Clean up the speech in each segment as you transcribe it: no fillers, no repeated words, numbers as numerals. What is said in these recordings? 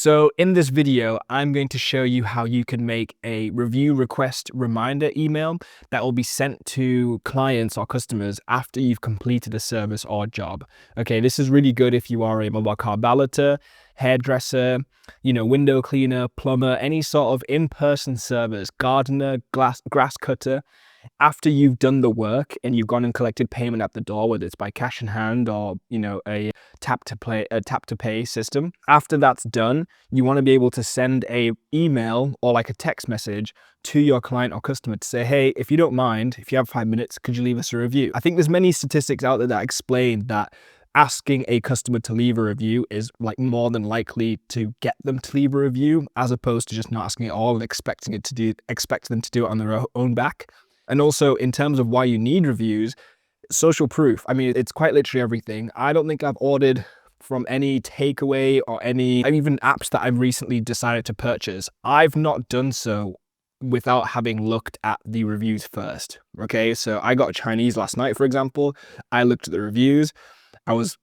So in this video, I'm going to show you how you can make a review request reminder email that will be sent to clients or customers after you've completed a service or job. Okay, this is really good if you are a mobile car valeter, hairdresser, window cleaner, plumber, any sort of in-person service, gardener, grass cutter. After you've done the work and you've gone and collected payment at the door, whether it's by cash in hand or a tap to pay system, after that's done, you want to be able to send a email or like a text message to your client or customer to say, hey, if you don't mind, if you have 5 minutes, could you leave us a review? I think there's many statistics out there that explain that asking a customer to leave a review is like more than likely to get them to leave a review, as opposed to just not asking at all and expecting them to do it on their own back. And also, in terms of why you need reviews, social proof. I mean, it's quite literally everything. I don't think I've ordered from any takeaway or even apps that I've recently decided to purchase. I've not done so without having looked at the reviews first. Okay, so I got Chinese last night, for example. I looked at the reviews. I was,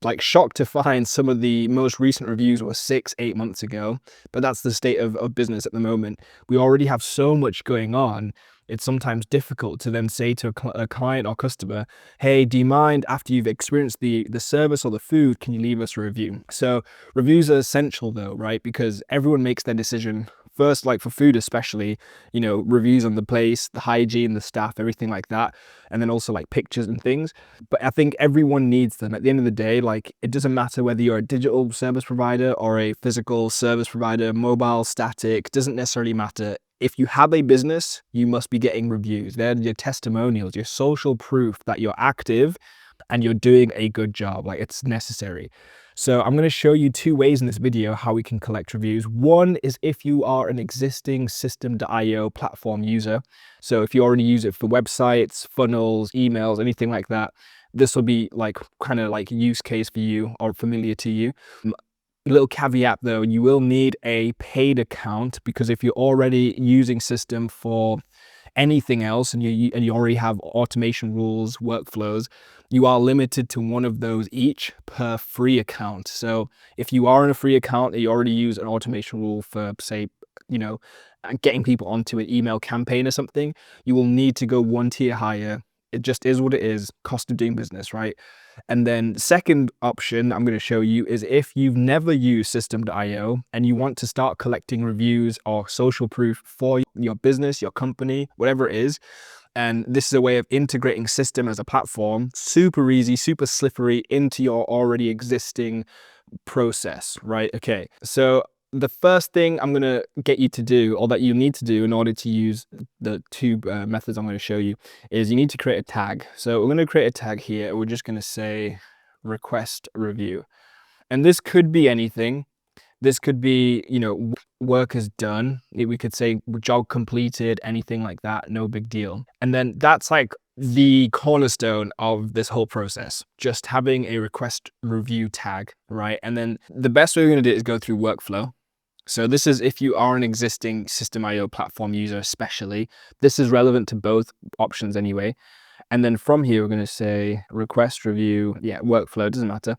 like shocked to find some of the most recent reviews were 6-8 months ago, but that's the state of business at the moment. We already have so much going on. It's sometimes difficult to then say to a client or customer, hey, do you mind, after you've experienced the service or the food, can you leave us a review? So reviews are essential though, right? Because everyone makes their decision first, like for food especially, reviews on the place, the hygiene, the staff, everything like that. And then also like pictures and things. But I think everyone needs them. At the end of the day, like it doesn't matter whether you're a digital service provider or a physical service provider, mobile, static, doesn't necessarily matter. If you have a business, you must be getting reviews. They're your testimonials, your social proof that you're active and you're doing a good job. Like it's necessary. So I'm going to show you 2 ways in this video how we can collect reviews. One is if you are an existing System.io platform user. So if you already use it for websites, funnels, emails, anything like that, this will be like kind of like a use case for you or familiar to you. Little caveat though, you will need a paid account, because if you're already using System for anything else and you already have automation rules, workflows, you are limited to one of those each per free account. So if you are in a free account and you already use an automation rule for, say, getting people onto an email campaign or something, you will need to go 1 tier higher. It just is what it is, cost of doing business, right? And then second option I'm going to show you is if you've never used System.io and you want to start collecting reviews or social proof for your business, your company, whatever it is. And this is a way of integrating System as a platform, super easy, super slippery, into your already existing process, right? Okay, so the first thing I'm going to get you to do, or that you need to do in order to use the 2 methods I'm going to show you, is you need to create a tag. So we're going to create a tag here. We're just going to say request review. And this could be anything. This could be, work is done. We could say job completed, anything like that, no big deal. And then that's like the cornerstone of this whole process, just having a request review tag, right? And then the best way we're going to do it is go through workflow. So this is if you are an existing System.io platform user especially. This is relevant to both options anyway. And then from here, we're going to say request review, workflow, doesn't matter.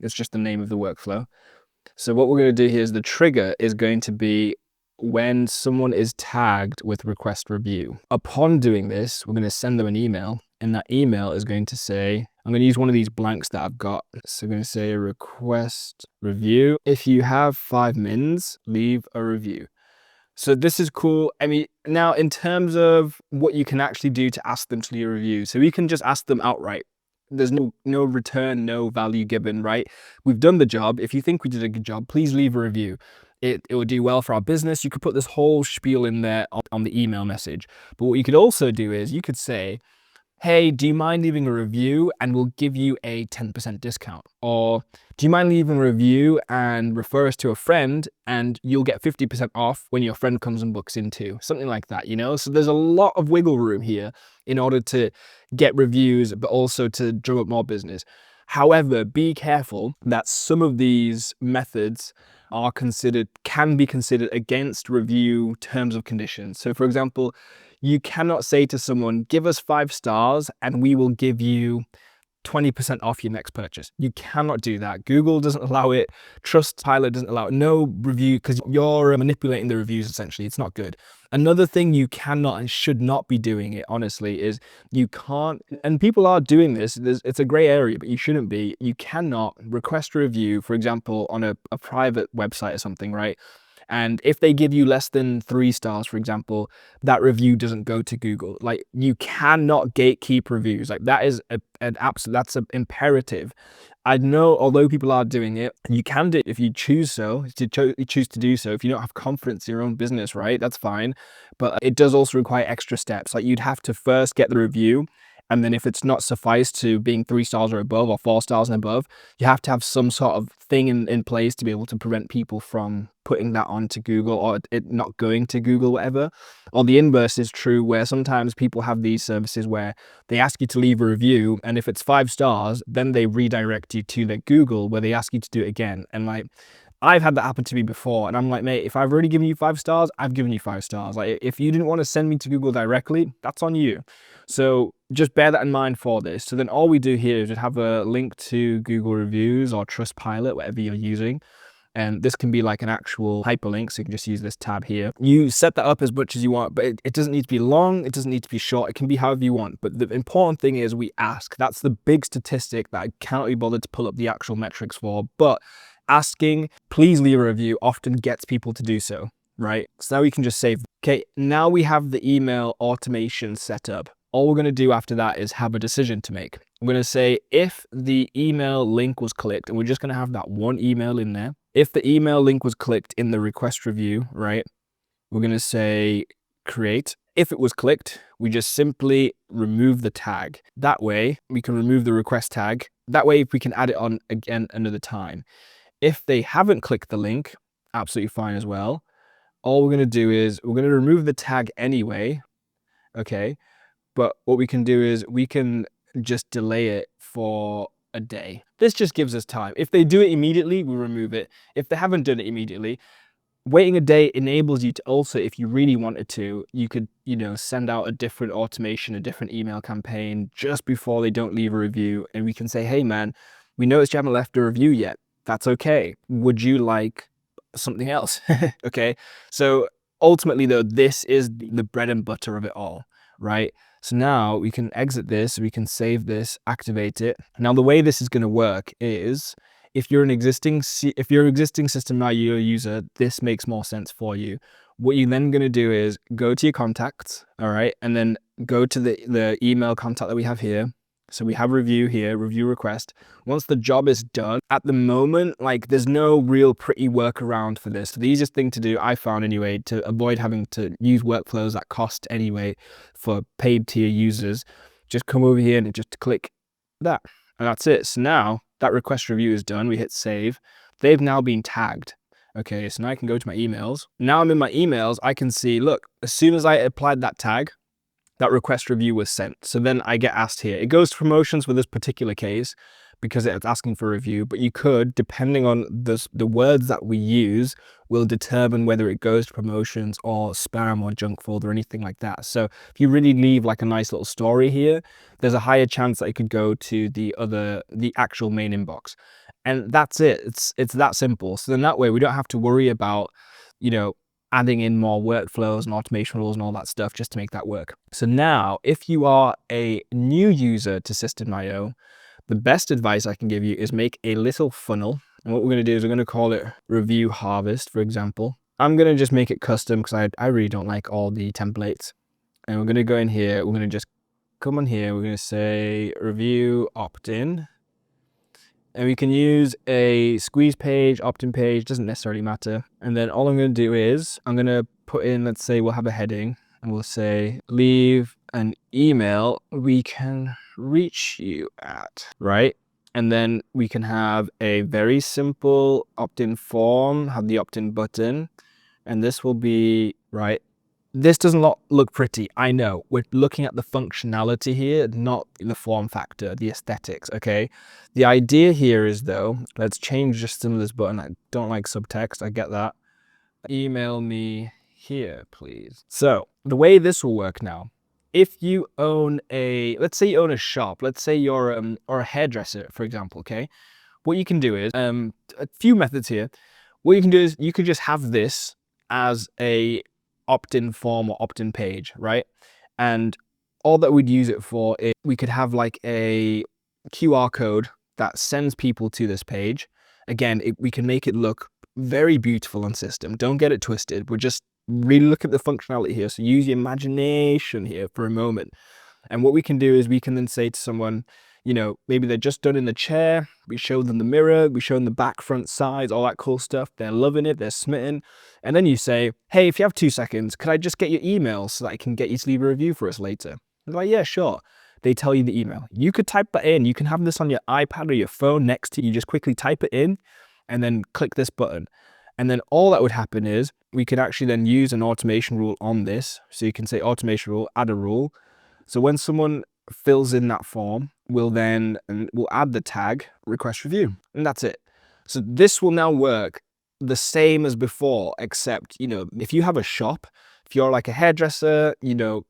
It's just the name of the workflow. So what we're going to do here is the trigger is going to be when someone is tagged with request review. Upon doing this, we're going to send them an email, and that email is going to say, I'm going to use one of these blanks that I've got. So I'm going to say request review. If you have 5 mins, leave a review. So this is cool. I mean, now in terms of what you can actually do to ask them to leave a review, so we can just ask them outright. There's no return, no value given, right? We've done the job. If you think we did a good job, please leave a review. It will do well for our business. You could put this whole spiel in there on the email message. But what you could also do is you could say, hey, do you mind leaving a review and we'll give you a 10% discount? Or do you mind leaving a review and refer us to a friend and you'll get 50% off when your friend comes and books in too? Something like that, So there's a lot of wiggle room here in order to get reviews, but also to drum up more business. However, be careful that some of these methods can be considered against review terms of conditions. So for example, you cannot say to someone, give us 5 stars and we will give you 20% off your next purchase. You cannot do that. Google doesn't allow it. Trustpilot doesn't allow it. No review, because you're manipulating the reviews essentially. It's not good. Another thing you cannot and should not be doing it, honestly, is you can't, and people are doing this, it's a gray area, but you shouldn't be. You cannot request a review, for example, on a private website or something, right? And if they give you less than 3 stars, for example, that review doesn't go to Google. Like, you cannot gatekeep reviews. Like, that is an absolute, that's an imperative. I know, although people are doing it, you can do it if you choose so, you choose to do so. If you don't have confidence in your own business, right, that's fine. But it does also require extra steps. Like, you'd have to first get the review, and then if it's not suffice to being 3 stars or above, or 4 stars and above, you have to have some sort of thing in place to be able to prevent people from putting that onto Google, or it not going to Google, whatever. Or the inverse is true, where sometimes people have these services where they ask you to leave a review, and if it's 5 stars, then they redirect you to their Google, where they ask you to do it again. And like, I've had that happen to me before, and I'm like, mate, if I've already given you 5 stars, I've given you 5 stars. Like, if you didn't want to send me to Google directly, that's on you. So just bear that in mind for this. So then all we do here is just have a link to Google reviews or Trustpilot, whatever you're using. And this can be like an actual hyperlink, so you can just use this tab here. You set that up as much as you want, but it doesn't need to be long, it doesn't need to be short, it can be however you want. But the important thing is we ask. That's the big statistic that I cannot be bothered to pull up the actual metrics for. But asking, please leave a review, often gets people to do so, right? So now we can just save. Okay, now we have the email automation set up. All we're going to do after that is have a decision to make. I'm going to say if the email link was clicked, and we're just going to have that one email in there. If the email link was clicked in the request review, right, we're going to say create. If it was clicked, we just simply remove the tag. That way we can remove the request tag. That way we can add it on again another time. If they haven't clicked the link, absolutely fine as well. All we're going to do is we're going to remove the tag anyway. Okay. But what we can do is we can just delay it for a day. This just gives us time. If they do it immediately, we remove it. If they haven't done it immediately, waiting a day enables you to also, if you really wanted to, you could, send out a different automation, a different email campaign just before they don't leave a review. And we can say, hey man, we noticed you haven't left a review yet. That's okay. Would you like something else? Okay. So ultimately though, this is the bread and butter of it all, right? So now we can exit this, we can save this, activate it. Now the way this is going to work is if you're an existing System Now user, this makes more sense for you. What you're then going to do is go to your contacts, all right, and then go to the email contact that we have here. So we have review here, review request. Once the job is done, at the moment, like there's no real pretty workaround for this. So the easiest thing to do, I found anyway, to avoid having to use workflows that cost anyway for paid tier users, just come over here and just click that. And that's it. So now that request review is done. We hit save. They've now been tagged. Okay, so now I can go to my emails. Now I'm in my emails. I can see, look, as soon as I applied that tag, that request review was sent. So then I get asked here. It goes to promotions with this particular case because it's asking for a review, but you could, depending on the words that we use, will determine whether it goes to promotions or spam or junk folder or anything like that. So if you really leave like a nice little story here, there's a higher chance that it could go to the actual main inbox. And that's it. It's that simple. So then that way we don't have to worry about, adding in more workflows and automation rules and all that stuff just to make that work. So now, if you are a new user to System.io, the best advice I can give you is make a little funnel. And what we're going to do is we're going to call it Review Harvest, for example. I'm going to just make it custom because I really don't like all the templates. And we're going to go in here. We're going to just come on here. We're going to say Review Opt-in. And we can use a squeeze page, opt-in page, doesn't necessarily matter. And then all I'm going to do is I'm going to put in, let's say we'll have a heading and we'll say, leave an email we can reach you at, right? And then we can have a very simple opt-in form, have the opt-in button, and this will be, right? This doesn't look pretty, I know. We're looking at the functionality here, not the form factor, the aesthetics, okay? The idea here is though, let's change just some of this button. I don't like subtext, I get that. Email me here, please. So the way this will work now if you own let's say you own a shop, let's say you're or a hairdresser, for example, okay? What you can do is, a few methods here. What you can do is you could just have this as a opt-in form or opt-in page, right? And all that we'd use it for is we could have like a QR code that sends people to this page. Again, we can make it look very beautiful on system. Don't get it twisted. We're just really look at the functionality here. So use your imagination here for a moment. And what we can do is we can then say to someone, you know, maybe they're just done in the chair. We show them the mirror, we show them the back, front, sides, all that cool stuff. They're loving it, they're smitten. And then you say, hey, if you have 2 seconds, could I just get your email so that I can get you to leave a review for us later? They're like, yeah, sure. They tell you the email. You could type that in. You can have this on your iPad or your phone next to you. You just quickly type it in and then click this button. And then all that would happen is we could actually then use an automation rule on this. So you can say automation rule, add a rule. So when someone fills in that form, we'll add the tag request review, and that's it. So this will now work the same as before, except, you know, if you have a shop, if you're like a hairdresser, you know,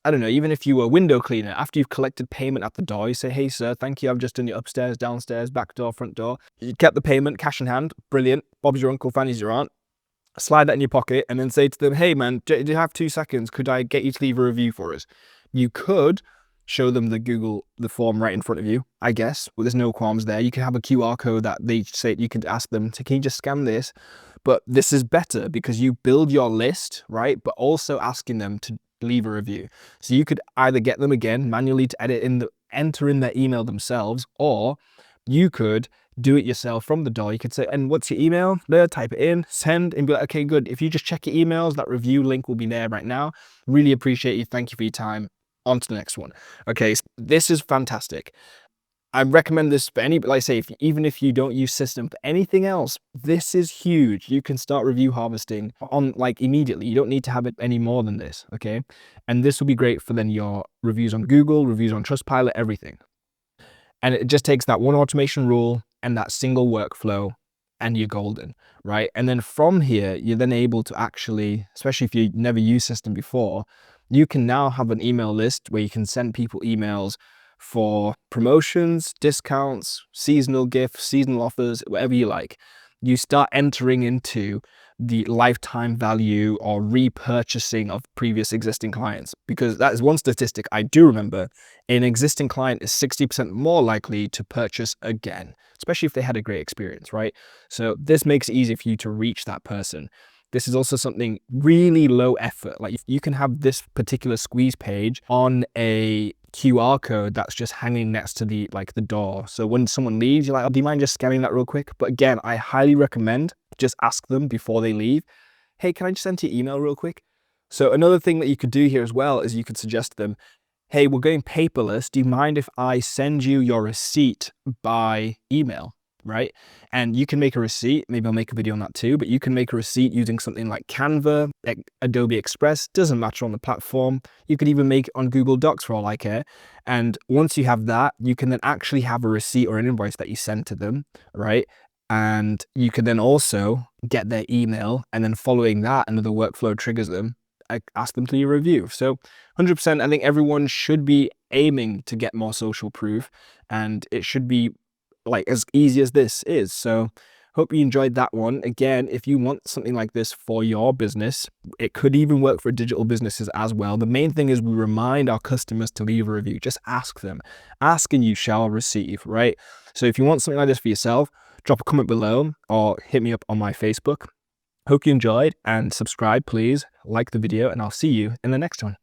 I don't know, even if you were a window cleaner, after you've collected payment at the door, you say, hey sir, thank you, I've just done your upstairs, downstairs, back door, front door. You kept the payment, cash in hand, brilliant. Bob's your uncle, Fanny's your aunt. Slide that in your pocket and then say to them, hey man, do you have 2 seconds? Could I get you to leave a review for us? You could show them the form right in front of you, I guess. Well, there's no qualms there. You can have a QR code that they say, you could ask them to, can you just scan this? But this is better because you build your list, right? But also asking them to leave a review. So you could either get them again manually to enter in their email themselves, or you could do it yourself from the door. You could say, and what's your email? There, type it in, send, and be like, okay, good. If you just check your emails, that review link will be there right now. Really appreciate you. Thank you for your time. On to the next one. Okay, so this is fantastic. I recommend this for any, like I say, even if you don't use system for anything else, this is huge. You can start review harvesting on like immediately. You don't need to have it any more than this, okay? And this will be great for then your reviews on Google, reviews on Trustpilot, everything. And it just takes that one automation rule and that single workflow and you're golden, right? And then from here, you're then able to actually, especially if you never used system before, you can now have an email list where you can send people emails for promotions, discounts, seasonal gifts, seasonal offers, whatever you like. You start entering into the lifetime value or repurchasing of previous existing clients, because that is one statistic I do remember. An existing client is 60% more likely to purchase again, especially if they had a great experience, right? So this makes it easy for you to reach that person. This is also something really low effort. Like you can have this particular squeeze page on a QR code that's just hanging next to the door. So when someone leaves, you're like, oh, do you mind just scanning that real quick? But again, I highly recommend just ask them before they leave, hey, can I just enter your email real quick? So another thing that you could do here as well is you could suggest to them, hey, we're going paperless. Do you mind if I send you your receipt by email? Right? And you can make a receipt. Maybe I'll make a video on that too, but you can make a receipt using something like Canva, Adobe Express, doesn't matter on the platform. You could even make it on Google Docs for all I care. And once you have that, you can then actually have a receipt or an invoice that you send to them, right? And you can then also get their email, and then following that, another workflow triggers them, ask them to leave a review. So 100%, I think everyone should be aiming to get more social proof, and it should be like as easy as this is. So hope you enjoyed that one. Again, if you want something like this for your business, it could even work for digital businesses as well. The main thing is we remind our customers to leave a review. Just ask them. Ask and you shall receive, right? So if you want something like this for yourself, drop a comment below or hit me up on my Facebook. Hope you enjoyed, and subscribe, please. Like the video, and I'll see you in the next one.